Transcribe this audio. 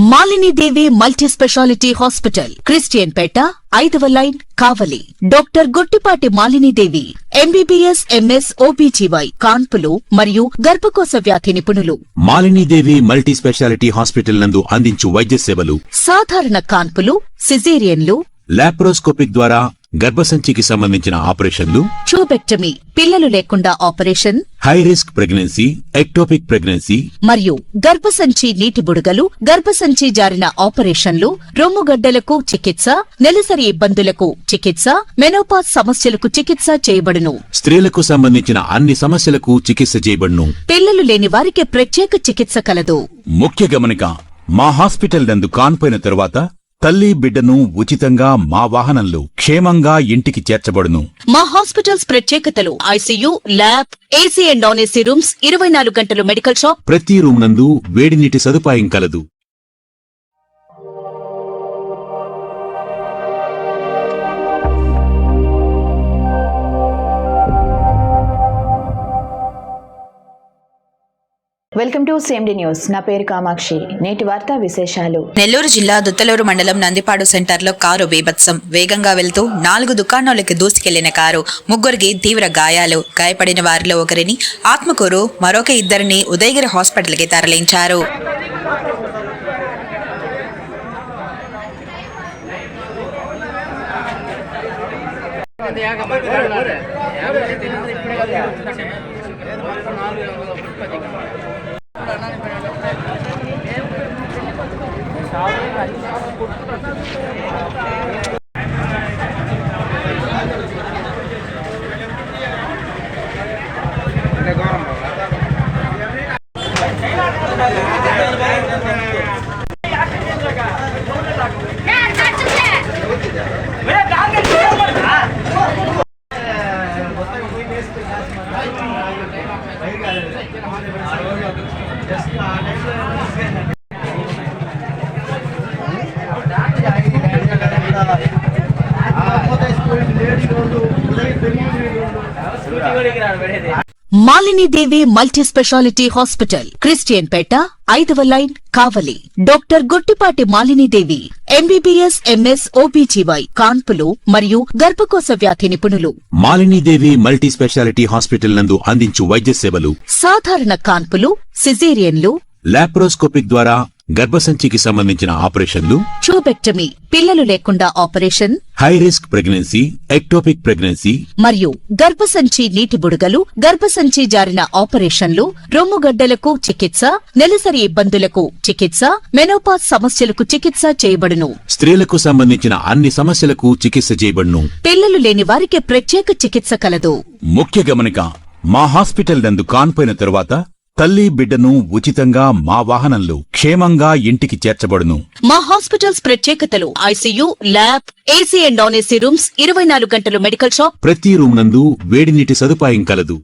మాలిని దేవి multi speciality hospital, Christian పేట, 5వ line, కావలి. Doctor Guttipati Malini దేవి, MBBS, MS, OBGY, కాన్పులు మరియు గర్భకోశ వ్యాధి నిపుణులు. మాలిని దేవి మల్టీ స్పెషాలిటీ హాస్పిటల్ నందు అందించు వైద్య సేవలు: సాధారణ కాన్పులు, సిజేరియన్లు, లాప్రోస్కోపిక్ ద్వారా గర్భసంచికి సంబంధించిన ఆపరేషన్లు, ట్యూబెక్టమీ, పిల్లలు లేకుండా operation, high risk pregnancy, ectopic pregnancy మరియు గర్భసంచి నీటి బుడగలు, గర్భసంచి జారిన ఆపరేషన్లు, రొమ్ముగడ్డలకు చికిత్స, నెలసరి ఇబ్బందులకు చికిత్స, మెనోపాజ్ సమస్యలకు చికిత్స చేయబడును. స్త్రీలకు సంబంధించిన అన్ని సమస్యలకు చికిత్స చేయబడును. పిల్లలు లేని వారికి ప్రత్యేక చికిత్స కలదు. ముఖ్య గమనిక: మా హాస్పిటల్ నందు కాన్పోయిన తరువాత తల్లి బిడ్డను ఉచితంగా మా వాహనంలో క్షేమంగా ఇంటికి చేర్చబడును. మా హాస్పిటల్స్ ప్రత్యేకతలు: ICU, lab, AC and non AC rooms, 24 గంటలు మెడికల్ షాప్, ప్రతి రూమ్ నందు వేడి నీటి సదుపాయం కలదు. Welcome to CMD news. నా పేరు కామాక్షి. నేటి వార్తా విశేషాలు. నెల్లూరు జిల్లా దుత్తలూరు మండలం నందిపాడు సెంటర్లో కారు బీభత్సం. వేగంగా వెళ్తూ 4 దుకాణాలకు దూసుకెళ్లిన కారు, 3కి తీవ్ర గాయాలు. గాయపడిన వారిలో ఒకరిని ఆత్మకూరు, మరొక 2ని ఉదయగిరి హాస్పిటల్కి తరలించారు. మాలిని దేవి మల్టీ స్పెషాలిటీ హాస్పిటల్, క్రిస్టియన్ పేట, 5వ లైన్, కావలి. డాక్టర్ గుట్టిపాటి మాలిని దేవి, ఎంబీబీఎస్, ఎంఎస్, ఓబీజీవై, కాన్పులు మరియు గర్భకోశ వ్యాధి నిపుణులు. మాలిని దేవి మల్టీ స్పెషాలిటీ హాస్పిటల్ నందు అందించు వైద్య సేవలు: సాధారణ కాన్పులు, సిజేరియన్లు, లాప్రోస్కోపిక్ ద్వారా గర్భసంచికి సంబంధించిన ఆపరేషన్లు, ట్యూబెక్టమీ, పిల్లలు లేకుండా operation, high risk pregnancy, ectopic pregnancy మరియు గర్భసంచి నీటి బుడగలు, గర్భసంచి జారిన ఆపరేషన్లు, రొమ్ముగడ్డలకు చికిత్స, నెలసరి ఇబ్బందులకు చికిత్స, మెనోపాజ్ సమస్యలకు చికిత్స చేయబడును. స్త్రీలకు సంబంధించిన అన్ని సమస్యలకు చికిత్స చేయబడును. పిల్లలు లేని వారికి ప్రత్యేక చికిత్స కలదు. ముఖ్య గమనిక: మా హాస్పిటల్ నందు కాన్పోయిన తరువాత తల్లి బిడ్డను ఉచితంగా మా వాహనంలో క్షేమంగా ఇంటికి చేర్చబడును. మా హాస్పిటల్స్ ప్రత్యేకతలు: ICU, lab, AC and non AC rooms, 24 గంటలు మెడికల్ షాప్, ప్రతి రూమ్ నందు వేడి నీటి సదుపాయం కలదు.